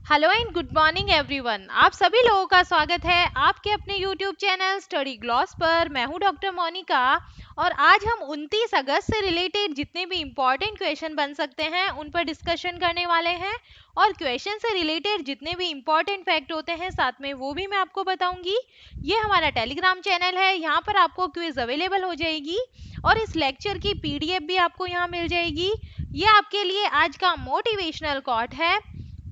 Hello and good morning everyone. आप सभी लोगों का स्वागत है आपके अपने यूट्यूब चैनल स्टडी ग्लॉस पर। मैं हूं डॉक्टर मोनिका और आज हम 29 अगस्त से रिलेटेड जितने भी इम्पोर्टेंट क्वेश्चन बन सकते हैं उन पर डिस्कशन करने वाले हैं और क्वेश्चन से रिलेटेड जितने भी इम्पोर्टेंट फैक्ट होते हैं साथ में वो भी मैं आपको बताऊंगी। ये हमारा टेलीग्राम चैनल है, यहाँ पर आपको क्विज अवेलेबल हो जाएगी और इस लेक्चर की पीडीएफ भी आपको यहाँ मिल जाएगी। ये आपके लिए आज का मोटिवेशनल कोट है।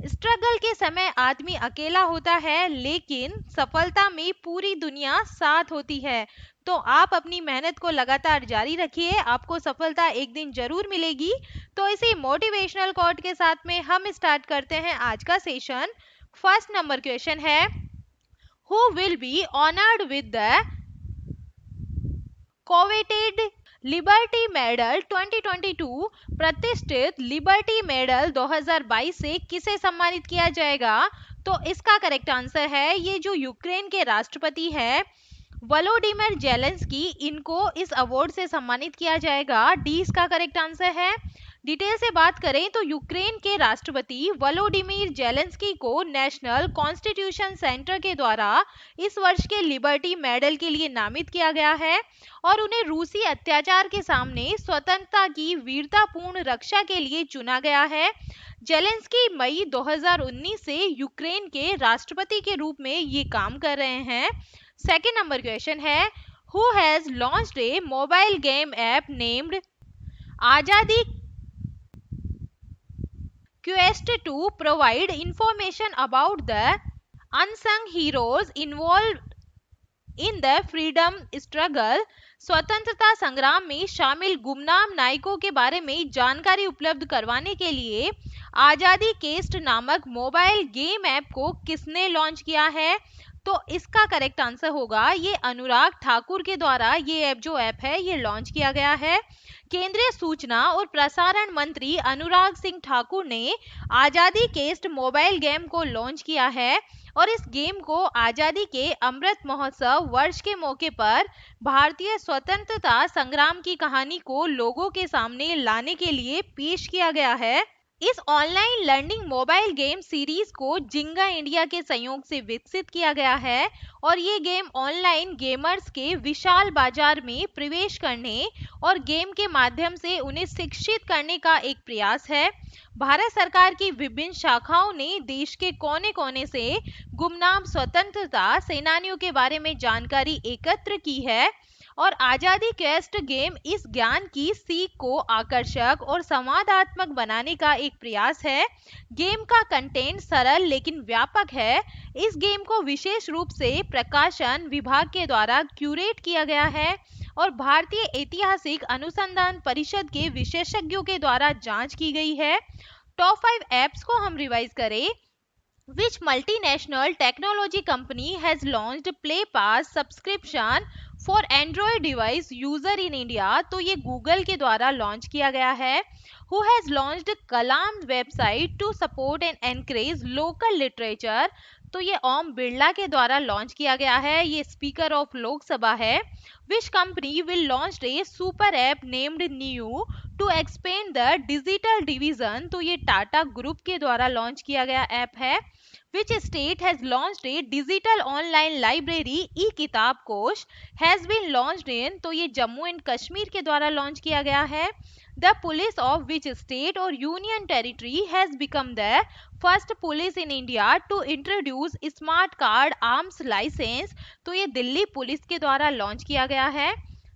स्ट्रगल के समय आदमी अकेला होता है लेकिन सफलता में पूरी दुनिया साथ होती है। तो आप अपनी मेहनत को लगातार जारी रखिए, आपको सफलता एक दिन जरूर मिलेगी। तो इसी मोटिवेशनल कोट के साथ में हम स्टार्ट करते हैं आज का सेशन। फर्स्ट नंबर क्वेश्चन है, who will be honoured with the coveted liberty medal 2022? प्रतिष्ठित लिबर्टी मेडल 2022 से किसे सम्मानित किया जाएगा? तो इसका करेक्ट आंसर है ये जो यूक्रेन के राष्ट्रपति है वोलोडिमिर जेलेंस्की, इनको इस अवार्ड से सम्मानित किया जाएगा। डी इसका करेक्ट आंसर है। डिटेल से बात करें तो यूक्रेन के राष्ट्रपति वोलोडिमिर जेलेंस्की को नेशनल कॉन्स्टिट्यूशन सेंटर के द्वारा इस वर्ष के लिबर्टी मेडल के लिए नामित किया गया है और उन्हें रूसी अत्याचार के सामने स्वतंत्रता की वीरतापूर्ण रक्षा के लिए चुना गया है। जेलेंस्की मई 2019 से यूक्रेन के राष्ट्रपति के रूप में ये काम कर रहे हैं। सेकेंड नंबर क्वेश्चन है, who has launched A mobile game app named आजादी Quest to provide information about the unsung heroes involved in the freedom struggle? स्वतंत्रता संग्राम में शामिल गुमनाम नायकों के बारे में जानकारी उपलब्ध करवाने के लिए आजादी केस्ट नामक मोबाइल गेम ऐप को किसने लॉन्च किया है? तो इसका करेक्ट आंसर होगा ये अनुराग ठाकुर के द्वारा ये ऐप जो ऐप है ये लॉन्च किया गया है। केंद्रीय सूचना और प्रसारण मंत्री अनुराग सिंह ठाकुर ने आजादी केस्ट मोबाइल गेम को लॉन्च किया है और इस गेम को आजादी के अमृत महोत्सव वर्ष के मौके पर भारतीय स्वतंत्रता संग्राम की कहानी को लोगों के सामने लाने के लिए पेश किया गया है। इस online learning mobile game series को जिंगा इंडिया के सहयोग से विकसित किया गया है और ये गेम ऑनलाइन गेमर्स के विशाल बाजार में प्रवेश करने और गेम के माध्यम से उन्हें शिक्षित करने का एक प्रयास है। भारत सरकार की विभिन्न शाखाओं ने देश के कोने कोने से गुमनाम स्वतंत्रता सेनानियों के बारे में जानकारी एकत्र की है और आजादी क्वेस्ट गेम इस ज्ञान की सीख को आकर्षक और संवादात्मक बनाने का एक प्रयास है। गेम का कंटेंट सरल लेकिन व्यापक है। इस गेम को विशेष रूप से प्रकाशन विभाग के द्वारा क्यूरेट किया गया है और भारतीय ऐतिहासिक अनुसंधान परिषद के विशेषज्ञों के द्वारा जांच की गई है। टॉप 5 ऐप्स को हम रिवाइज करें। Which multinational technology company has launched Play Pass subscription for Android device user in India? तो ये गूगल के द्वारा लॉन्च किया गया है। Who has launched Kalam website to support and encourage local literature? तो ये ओम बिरला के द्वारा लॉन्च किया गया है, ये स्पीकर ऑफ लोकसभा है। Which company will launch a super app named New to expand the digital division? तो ये टाटा ग्रुप के द्वारा लॉन्च किया गया ऐप है। Which state has launched a digital online library ई-किताब कोश has been launched in? तो ये जम्मू एंड कश्मीर के द्वारा लॉन्च किया गया है। The police of which state or union territory has become the first police in India to introduce smart card arms license? तो ये दिल्ली पुलिस के द्वारा लॉन्च किया गया है।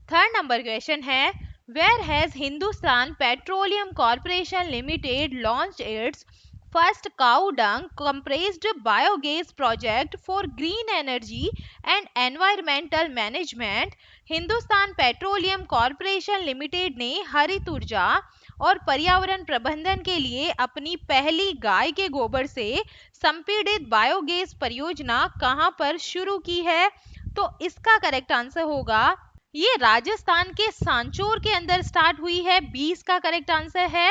थर्ड नंबर क्वेश्चन है, Where has Hindustan Petroleum Corporation Limited launched its first cow dung compressed biogas project for green energy and environmental management? Hindustan petroleum corporation limited ने हरित ऊर्जा और पर्यावरण प्रबंधन के लिए अपनी पहली गाय के गोबर से संपीड़ित बायोगैस परियोजना कहां पर शुरू की है? तो इसका करेक्ट आंसर होगा ये राजस्थान के सांचौर के अंदर स्टार्ट हुई है। 20 का करेक्ट आंसर है।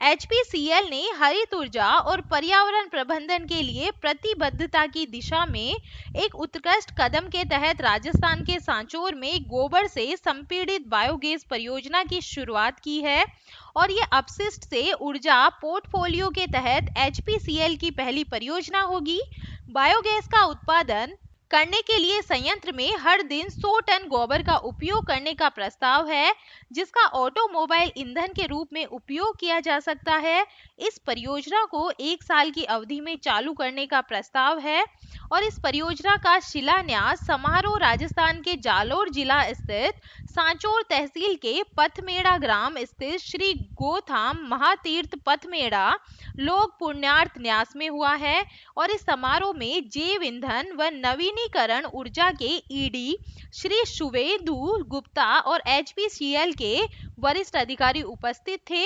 एचपीसीएल ने हरित ऊर्जा और पर्यावरण प्रबंधन के लिए प्रतिबद्धता की दिशा में एक उत्कृष्ट कदम के तहत राजस्थान के सांचौर में गोबर से संपीड़ित बायोगैस परियोजना की शुरुआत की है और ये अपशिष्ट से ऊर्जा पोर्टफोलियो के तहत एचपीसीएल की पहली परियोजना होगी। बायोगैस का उत्पादन करने के लिए संयंत्र में हर दिन 100 टन गोबर का उपयोग करने का प्रस्ताव है, जिसका ऑटोमोबाइल ईंधन के रूप में उपयोग किया जा सकता है। इस परियोजना को 1 साल की अवधि में चालू करने का प्रस्ताव है और इस परियोजना का शिलान्यास समारोह राजस्थान के जालोर जिला स्थित सांचौर तहसील के पथमेड़ा ग्राम स्थित श्री गोधाम महातीर्थ पथमेड़ा लोक पुण्यार्थ न्यास में हुआ है और इस समारोह में जैव ईंधन व नवीनीकरण ऊर्जा के ईडी श्री शुभेंदु गुप्ता और एचपीसीएल के वरिष्ठ अधिकारी उपस्थित थे।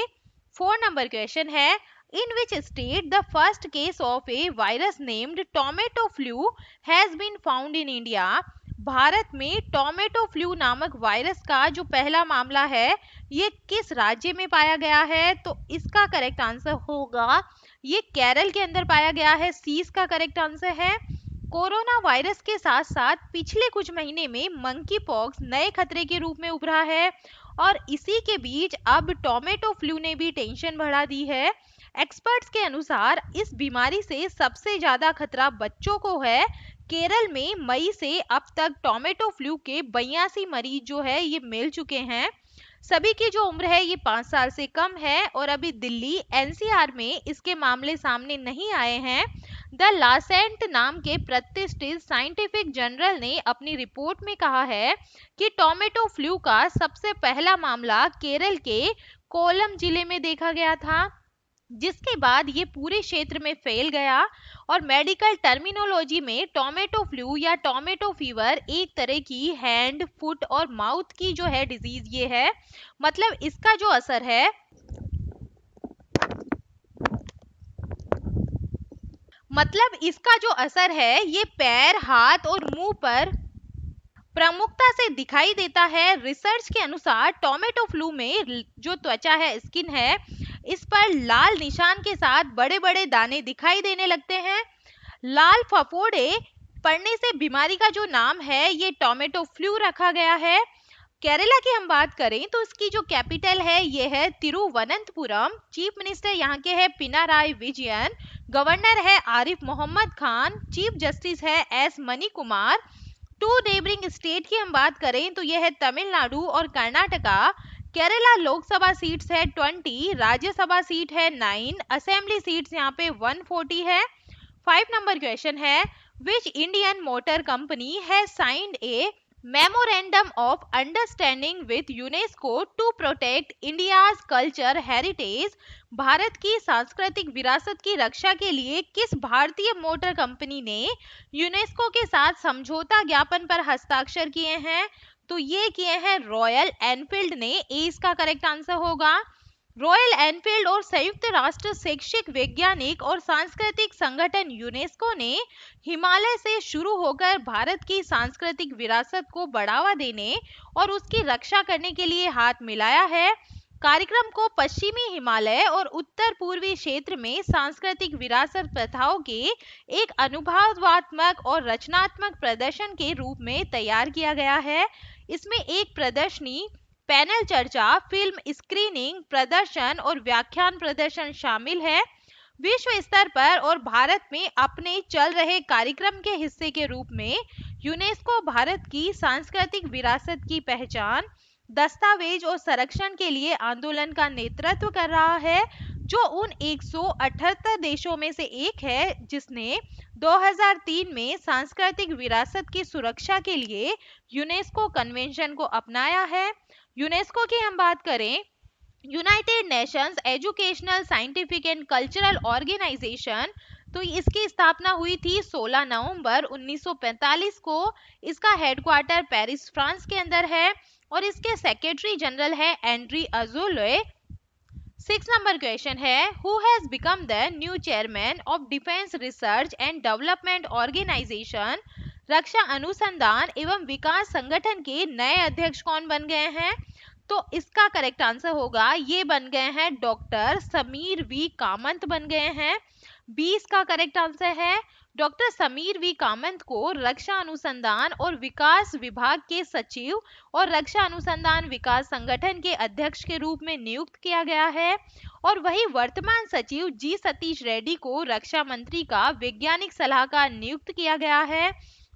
4 नंबर क्वेश्चन है, in which state the first case of a virus named tomato flu has been found in India? Bharat में टोमेटो फ्लू नामक वायरस का जो पहला मामला है ये किस राज्य में पाया गया है? तो इसका करेक्ट आंसर होगा ये केरल के अंदर पाया गया है। सी इसका करेक्ट आंसर है। कोरोना वायरस के साथ साथ पिछले कुछ महीने में मंकी पॉक्स नए खतरे के रूप में उभरा है और इसी के बीच अब टोमेटो फ्लू ने भी टेंशन बढ़ा दी है। एक्सपर्ट्स के अनुसार इस बीमारी से सबसे ज्यादा खतरा बच्चों को है। केरल में मई से अब तक टोमेटो फ्लू के 82 मरीज जो है ये मिल चुके हैं। सभी की जो उम्र है ये 5 साल से कम है और अभी दिल्ली एनसीआर में इसके मामले सामने नहीं आए हैं। द लासेंट नाम के प्रतिष्ठित साइंटिफिक जर्नल ने अपनी रिपोर्ट में कहा है कि टोमेटो फ्लू का सबसे पहला मामला केरल के कोल्लम जिले में देखा गया था, जिसके बाद ये पूरे क्षेत्र में फैल गया और मेडिकल टर्मिनोलॉजी में टोमेटो फ्लू या टोमेटो फीवर एक तरह की हैंड, फुट और माउथ की जो है डिजीज ये है। मतलब इसका जो असर है ये पैर, हाथ और मुंह पर प्रमुखता से दिखाई देता है। रिसर्च के अनुसार टोमेटो फ्लू में जो त्वचा है, स्किन है, इस पर लाल निशान के साथ बड़े बड़े दाने दिखाई देने लगते हैं। लाल फफोड़े पड़ने से बीमारी का जो नाम है ये टोमेटो फ्लू रखा गया है। केरला की हम बात करें तो इसकी जो कैपिटल है ये है तिरुवनंतपुरम। चीफ मिनिस्टर यहाँ के है पिनाराई विजयन। गवर्नर है आरिफ मोहम्मद खान। चीफ जस्टिस है S money Kumar. 2 neighbouring state की हम बात करें तो यह है तमिलनाडु और कर्नाटका। केरला लोकसभा सीट्स है 20, राज्यसभा सीट है 9, असेंबली सीट्स यहाँ पे 140 है। 5 नंबर क्वेश्चन है, which Indian motor company has signed a memorandum of understanding with UNESCO to protect India's culture heritage? Bharat की सांस्कृतिक विरासत की रक्षा के लिए किस भारतीय मोटर कंपनी ने यूनेस्को के साथ समझौता ज्ञापन पर हस्ताक्षर किए हैं? तो ये किए हैं रॉयल एनफील्ड ने। ए इसका करेक्ट आंसर होगा। रॉयल एनफील्ड और संयुक्त राष्ट्र शैक्षिक, वैज्ञानिक और सांस्कृतिक संगठन यूनेस्को ने हिमालय से शुरू होकर भारत की सांस्कृतिक विरासत को बढ़ावा देने और उसकी रक्षा करने के लिए हाथ मिलाया है। कार्यक्रम को पश्चिमी हिमालय और उत्तर पूर्वी क्षेत्र में सांस्कृतिक विरासत प्रथाओं के एक अनुभवात्मक और रचनात्मक प्रदर्शन के रूप में तैयार किया गया है। इसमें एक प्रदर्शनी, पैनल चर्चा, फिल्म स्क्रीनिंग, प्रदर्शन और व्याख्यान प्रदर्शन शामिल है। विश्व स्तर पर और भारत में अपने चल रहे कार्यक्रम के हिस्से के रूप में यूनेस्को भारत की सांस्कृतिक विरासत की पहचान, दस्तावेज और संरक्षण के लिए आंदोलन का नेतृत्व कर रहा है, जो उन 178 देशों में से एक है जिसने 2003 में सांस्कृतिक विरासत की सुरक्षा के लिए यूनेस्को कन्वेंशन को अपनाया है। यूनेस्को की हम बात करें, United Nations Educational, Scientific and Cultural Organisation, तो इसकी स्थापना हुई थी 16 नवंबर 1945 को। इसका हेडक्वार्टर पेरिस, फ्रांस के अंदर है और इसके सेक्रेटरी जनरल है एंड्री अजोले। 6 नंबर क्वेश्चन है, who has become the new chairman of defence research and development organisation? रक्षा अनुसंधान एवं विकास संगठन के नए अध्यक्ष कौन बन गए हैं? तो इसका करेक्ट आंसर होगा, ये बन गए हैं डॉक्टर समीर वी कामत बन गए हैं। 20 का करेक्ट आंसर है। डॉक्टर समीर वी कामत को रक्षा अनुसंधान और विकास विभाग के सचिव और रक्षा अनुसंधान विकास संगठन के अध्यक्ष के रूप में नियुक्त किया गया है। और वही वर्तमान सचिव जी सतीश रेड्डी को रक्षा मंत्री का वैज्ञानिक सलाहकार नियुक्त किया गया है।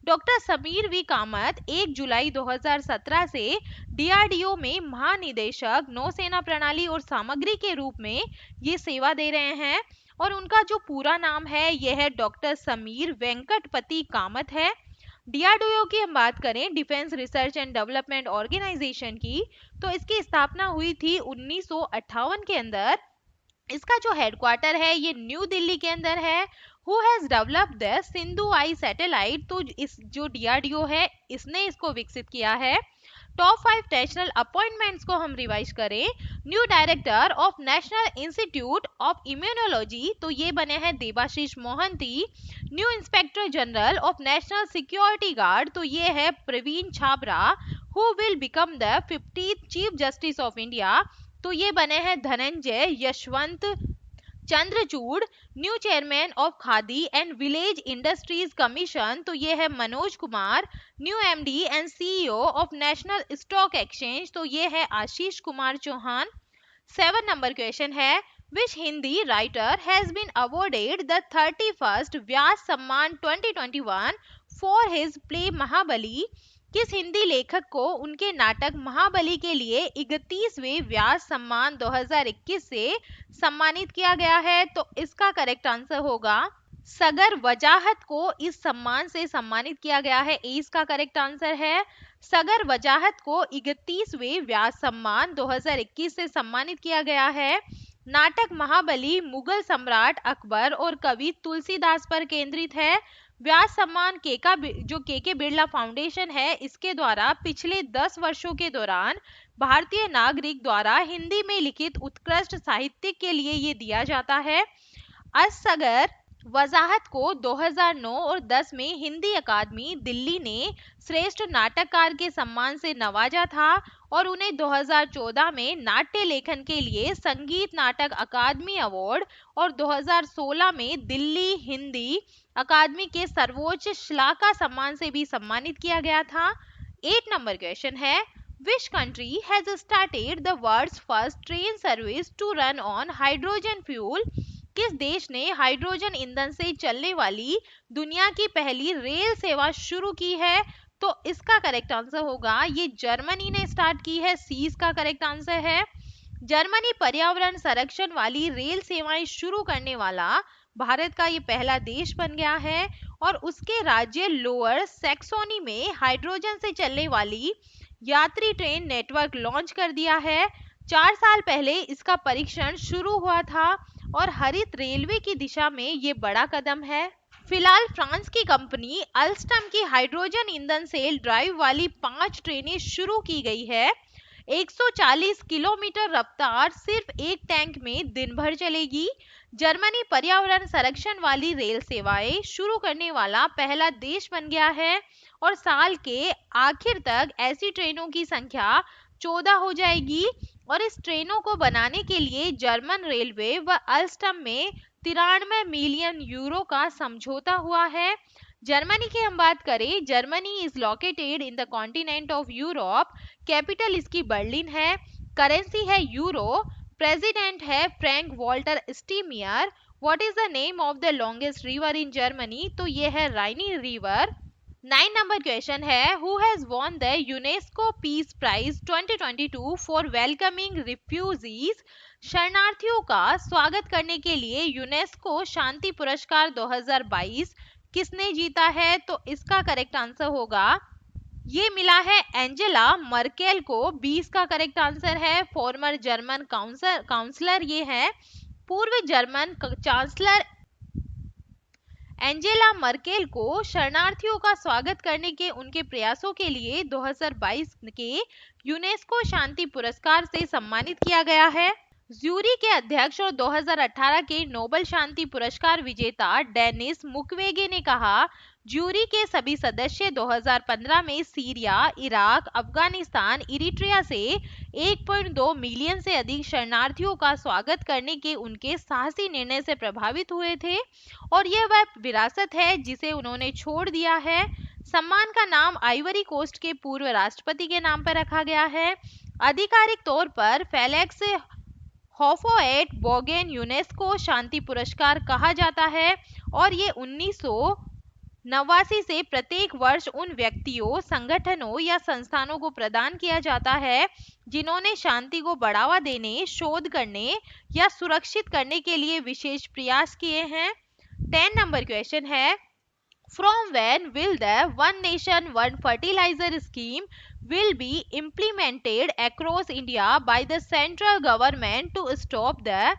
डॉक्टर समीर वी कामत 1 जुलाई 2017 से डीआरडीओ में महानिदेशक नौसेना प्रणाली और सामग्री के रूप में ये सेवा दे रहे हैं। और उनका जो पूरा नाम है यह है डॉक्टर समीर वेंकटपति कामत है। डीआरडीओ की हम बात करें, Defence research and development Organisation की, तो इसकी स्थापना हुई थी 1958 के अंदर। इसका जो हेडक्वार्टर है ये न्यू दिल्ली के अंदर है। Who has developed the Sindhu I satellite, तो इस जो डीआरडीओ है इसने इसको विकसित किया है। टॉप 5 नेशनल अपॉइंटमेंट्स को हम रिवाइज करें, new director of National Institute of Immunology, तो ये बने हैं Debashish Mohanty. New inspector general of National Security Guard, तो ये है Praveen Chhabra. Who will become the 50th chief justice of India, तो ये बने हैं Dhananjaya Yashwant Chandrachud. New chairman of Khadi and Village Industries Commission, तो ये है Manoj Kumar. New MD and CEO of National Stock Exchange, तो ये है आशीष कुमार चौहान। 7 नंबर क्वेश्चन है, which Hindi writer has been awarded the 31st Vyas Samman 2021 for his play महाबली। किस हिंदी लेखक को उनके नाटक महाबली के लिए 31वें व्यास सम्मान 2021 से सम्मानित किया गया है? तो इसका करेक्ट आंसर होगा सगर वजाहत को इस सम्मान से सम्मानित किया गया है। इसका करेक्ट आंसर है। सगर वजाहत को 31वें व्यास सम्मान 2021 से सम्मानित किया गया है। नाटक महाबली मुगल सम्राट अकबर और कवि तुलसीदास पर केंद्रित है। व्यास सम्मान जो के बिरला फाउंडेशन है इसके द्वारा पिछले 10 वर्षों के दौरान भारतीय नागरिक द्वारा हिंदी में लिखित उत्कृष्ट साहित्य के लिए ये दिया जाता है। असगर वजाहत को 2009 और 10 में हिंदी अकादमी दिल्ली ने श्रेष्ठ नाटककार के सम्मान से नवाजा था और उन्हें 2014 में नाट्य लेखन के लिए संगीत नाटक अकादमी अवार्ड और 2016 में दिल्ली हिंदी अकादमी के सर्वोच्च श्लाघा सम्मान से भी सम्मानित किया गया था। 8 नंबर क्वेश्चन है, which country has started the world's first train service to run on hydrogen fuel. किस देश ने हाइड्रोजन ईंधन से चलने वाली दुनिया की पहली रेल सेवा शुरू की है? तो इसका करेक्ट आंसर होगा, ये जर्मनी ने स्टार्ट की है। सी इसका करेक्ट आंसर है। जर्मनी पर्यावरण संरक्षण वाली रेल सेवाएं शुरू करने वाला भारत का ये पहला देश बन गया है और उसके राज्य लोअर सैक्सोनी में हाइड्रोजन से चलने वाली यात्री ट्रेन नेटवर्क लॉन्च कर दिया है। 4 साल पहले इसका परीक्षण शुरू हुआ था और हरित रेलवे की दिशा में ये बड़ा कदम है। फिलहाल फ्रांस की कंपनी अल्स्टम की हाइड्रोजन ईंधन से ड्राइव वाली 5 ट्रेनें शुरू की गई है। 140 किलोमीटर रफ्तार सिर्फ एक टैंक में दिन भर चलेगी। जर्मनी पर्यावरण संरक्षण वाली रेल सेवाएं शुरू करने वाला पहला देश बन गया है और साल के आखिर तक ऐसी ट्रेनों की संख्या 14 हो जाएगी और इस ट्रेनों को बनाने के लिए जर्मन रेलवे व अल्स्टम में 93 मिलियन यूरो का समझौता हुआ है। जर्मनी की हम बात करें, Germany is located in the continent of Europe. Capital इसकी बर्लिन है। करेंसी है यूरो। प्रेसिडेंट है Frank Walter Steinmeier. What is the name of the longest river in Germany? तो ये है राइनी रिवर। 9 नंबर क्वेश्चन है, who has won the UNESCO peace prize 2022 for welcoming refugees. शरणार्थियों का स्वागत करने के लिए यूनेस्को शांति पुरस्कार 2022 किसने जीता है? तो इसका करेक्ट आंसर होगा, ये मिला है एंजेला मर्केल को। 20 का करेक्ट आंसर है। फॉर्मर जर्मन काउंसलर ये है। पूर्व जर्मन चांसलर एंजेला मर्केल को शरणार्थियों का स्वागत करने के उनके प्रयासों के लिए 2022 के यूनेस्को शांति पुरस्कार से सम्मानित किया गया है। ज्यूरी के अध्यक्ष और 2018 के नोबेल शांति पुरस्कार विजेता डेनिस मुक्वेगे ने कहा, ज्यूरी के सभी सदस्य 2015 में सीरिया, इराक, अफगानिस्तान, इरिट्रिया से 1.2 मिलियन से अधिक शरणार्थियों का स्वागत करने के उनके साहसी निर्णय से प्रभावित हुए थे और यह वह विरासत है जिसे उन्होंने छोड़ दिया है। सम्मान का नाम आइवरी कोस्ट के पूर्व राष्ट्रपति के नाम पर रखा गया है। आधिकारिक तौर पर फेलिक्स होफोएट-बोगेन यूनेस्को शांति पुरस्कार कहा जाता है और ये 1989 से प्रत्येक वर्ष उन व्यक्तियों, संगठनों या संस्थानों को प्रदान किया जाता है जिन्होंने शांति को बढ़ावा देने, शोध करने या सुरक्षित करने के लिए विशेष प्रयास किए हैं। 10 नंबर क्वेश्चन है, From when will the One Nation One Fertilizer scheme will be implemented across India by the central government to stop the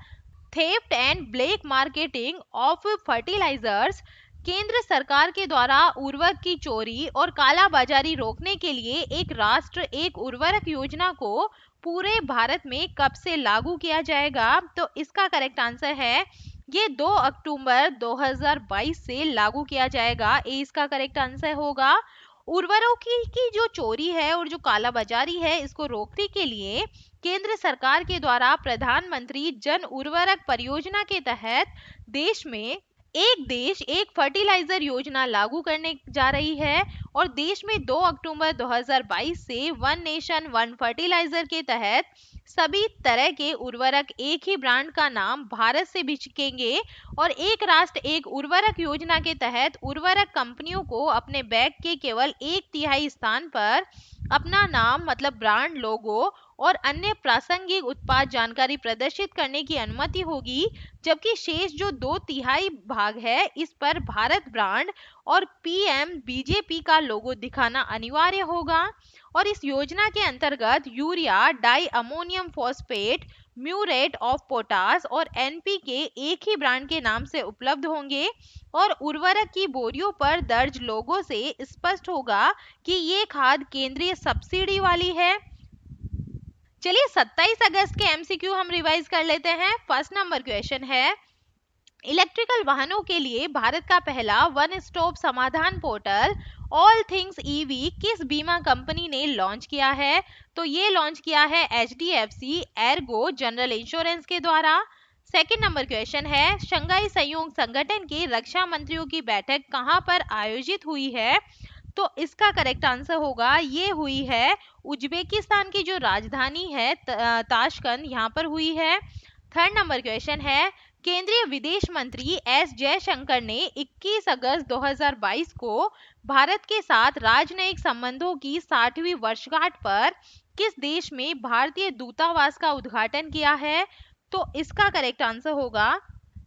theft and black marketing of fertilizers? केंद्र सरकार के द्वारा उर्वरक की चोरी और काला बाजारी रोकने के लिए एक राष्ट्र एक उर्वरक योजना को पूरे भारत में कब से लागू किया जाएगा? तो इसका करेक्ट आंसर है ये 2 अक्टूबर 2022 से लागू किया जाएगा। ए इसका करेक्ट आंसर होगा। उर्वरकों की जो चोरी है और जो काला बाजारी है इसको रोकने के लिए केंद्र सरकार के द्वारा प्रधानमंत्री जन उर्वरक परियोजना के तहत देश में एक देश एक फर्टिलाइजर योजना लागू करने जा रही है और देश में 2 अक्टूबर 2022 से वन नेशन वन फर्टिलाइजर के तहत सभी तरह के उर्वरक एक ही ब्रांड का नाम भारत से बिकेंगे और एक राष्ट्र एक उर्वरक योजना के तहत उर्वरक कंपनियों को अपने बैग के केवल 1/3 स्थान पर अपना नाम मतलब ब्रांड लोगो और अन्य प्रासंगिक उत्पाद जानकारी प्रदर्शित करने की अनुमति होगी, जबकि शेष जो 2/3 भाग है इस पर भारत ब्रांड और पीएम बीजेपी का लोगो दिखाना अनिवार्य होगा। और इस योजना के अंतर्गत urea, di ammonium phosphate, muriate of potash और एनपीके एक ही ब्रांड के नाम से उपलब्ध होंगे और उर्वरक की बोरियों पर दर्ज लोगों से स्पष्ट होगा कि ये खाद केंद्रीय सब्सिडी वाली है। चलिए 27 अगस्त के एमसीक्यू हम रिवाइज कर लेते हैं। फर्स्ट नंबर क्वेश्चन है, इलेक्ट्रिकल वाहनों के लिए भारत का पहला वन स्टॉप समाधान पोर्टल ऑल थिंग्स ईवी किस बीमा कंपनी ने लॉन्च किया है? तो ये लॉन्च किया है एचडीएफसी एर्गो जनरल इंश्योरेंस के द्वारा। सेकंड नंबर क्वेश्चन है, शंघाई सहयोग संगठन के रक्षा मंत्रियों की बैठक कहां पर आयोजित हुई है? तो इसका करेक्ट आंसर होगा ये हुई है उज्बेकिस्तान की जो राजधानी है ताशकंद, यहाँ पर हुई है। थर्ड नंबर क्वेश्चन है, केंद्रीय विदेश मंत्री एस जयशंकर ने 21 अगस्त 2022 को भारत के साथ राजनयिक संबंधों की 60वीं वर्षगांठ पर किस देश में भारतीय दूतावास का उद्घाटन किया है? तो इसका करेक्ट आंसर होगा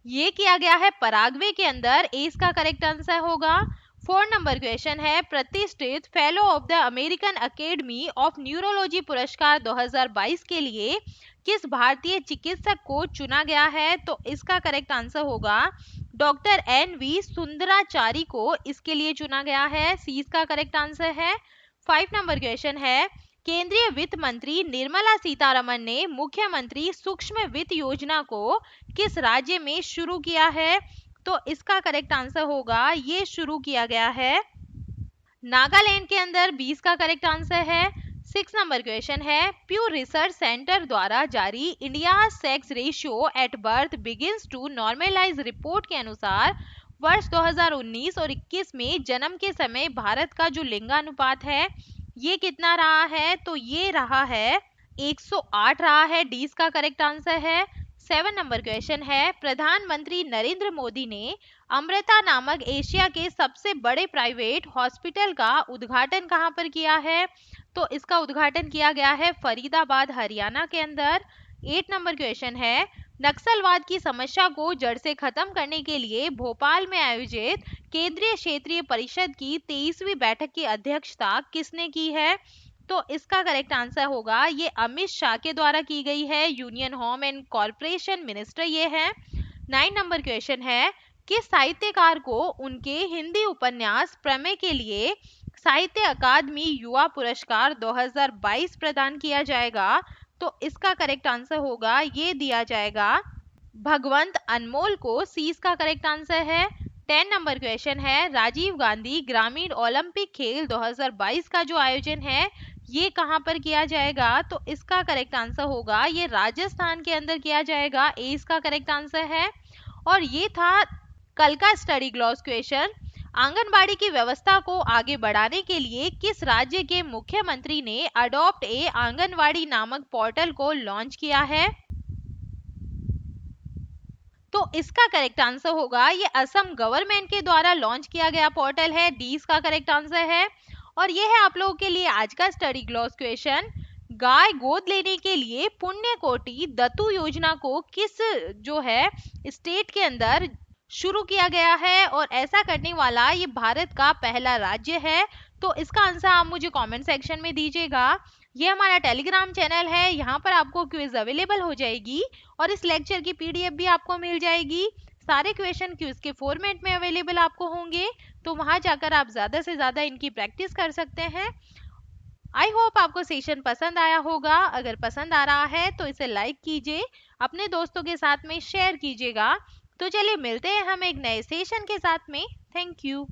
ये किया गया है पराग्वे के अंदर। ए इसका करेक्ट आंसर होगा। 4 नंबर क्वेश्चन है, प्रतिष्ठित fellow of the American academy of neurology पुरस्कार 2022 के लिए किस भारतीय चिकित्सक को चुना गया है? तो इसका करेक्ट आंसर होगा डॉक्टर एन.वी. सुंदराचारी को इसके लिए चुना गया है। सी इसका करेक्ट आंसर है। 5 नंबर क्वेश्चन है, केंद्रीय वित्त मंत्री निर्मला सीतारमण ने मुख्यमंत्री सूक्ष्म वित्त योजना को किस राज्य में शुरू किया है? तो इसका करेक्ट आंसर होगा ये शुरू किया गया है नागालैंड के अंदर। 20 का करेक्ट आंसर है। 6 नंबर क्वेश्चन है, प्यू रिसर्च सेंटर द्वारा जारी India sex ratio at birth begins to normalise report के अनुसार वर्ष 2019 और 21 में जन्म के समय भारत का जो लिंगानुपात है ये कितना रहा है? तो ये रहा है 108 रहा है। डी इसका करेक्ट आंसर है। 7 नंबर क्वेश्चन है, प्रधानमंत्री नरेंद्र मोदी ने अमृता नामक एशिया के सबसे बड़े प्राइवेट हॉस्पिटल का उद्घाटन कहां पर किया है? तो इसका उद्घाटन किया गया है फरीदाबाद हरियाणा के अंदर। 8 नंबर क्वेश्चन है, नक्सलवाद की समस्या को जड़ से खत्म करने के लिए भोपाल में आयोजित केंद्रीय क्षेत्रीय परिषद की 23वीं बैठक की अध्यक्षता किसने की है? तो इसका करेक्ट आंसर होगा ये अमित शाह के द्वारा की गई है, union home and corporation minister ये है। 9 नंबर क्वेश्चन है, किस साहित्यकार को उनके हिंदी उपन्यास प्रमेय के लिए साहित्य अकादमी युवा पुरस्कार 2022 प्रदान किया जाएगा? तो इसका करेक्ट आंसर होगा ये दिया जाएगा भगवंत अनमोल को। सी इसका करेक्ट आंसर है। 10 नंबर क्वेश्चन है, राजीव गांधी ग्रामीण ओलंपिक खेल 2022 का जो आयोजन है ये कहाँ पर किया जाएगा? तो इसका करेक्ट आंसर होगा ये राजस्थान के अंदर किया जाएगा, ए इसका करेक्ट आंसर है। और ये था कल का स्टडी ग्लॉस क्वेश्चन। आंगनबाड़ी की व्यवस्था को आगे बढ़ाने के लिए किस राज्य के मुख्यमंत्री ने अडॉप्ट ए आंगनबाड़ी नामक पोर्टल को लॉन्च किया है? तो इसका करेक्ट आंसर होगा ये असम गवर्नमेंट के द्वारा लॉन्च किया गया पोर्टल है, डी इसका करेक्ट आंसर है। और ये है आप लोगों के लिए आज का स्टडी ग्लॉस क्वेश्चन। गाय गोद लेने के लिए पुण्य कोटि दत्तू योजना को किस जो है स्टेट के अंदर शुरू किया गया है और ऐसा करने वाला ये भारत का पहला राज्य है? तो इसका आंसर आप मुझे कमेंट सेक्शन में दीजिएगा। ये हमारा टेलीग्राम चैनल है, यहाँ पर आपको क्विज अवेलेबल हो जाएगी और इस लेक्चर की पीडीएफ भी आपको मिल जाएगी। सारे क्वेश्चन क्विज के फॉर्मेट में अवेलेबल आपको होंगे, तो वहां जाकर आप ज्यादा से ज्यादा इनकी प्रैक्टिस कर सकते हैं। आई होप आपको सेशन पसंद आया होगा। अगर पसंद आ रहा है तो इसे लाइक कीजिए, अपने दोस्तों के साथ में शेयर कीजिएगा। तो चलिए मिलते हैं हम एक नए सेशन के साथ में। Thank you.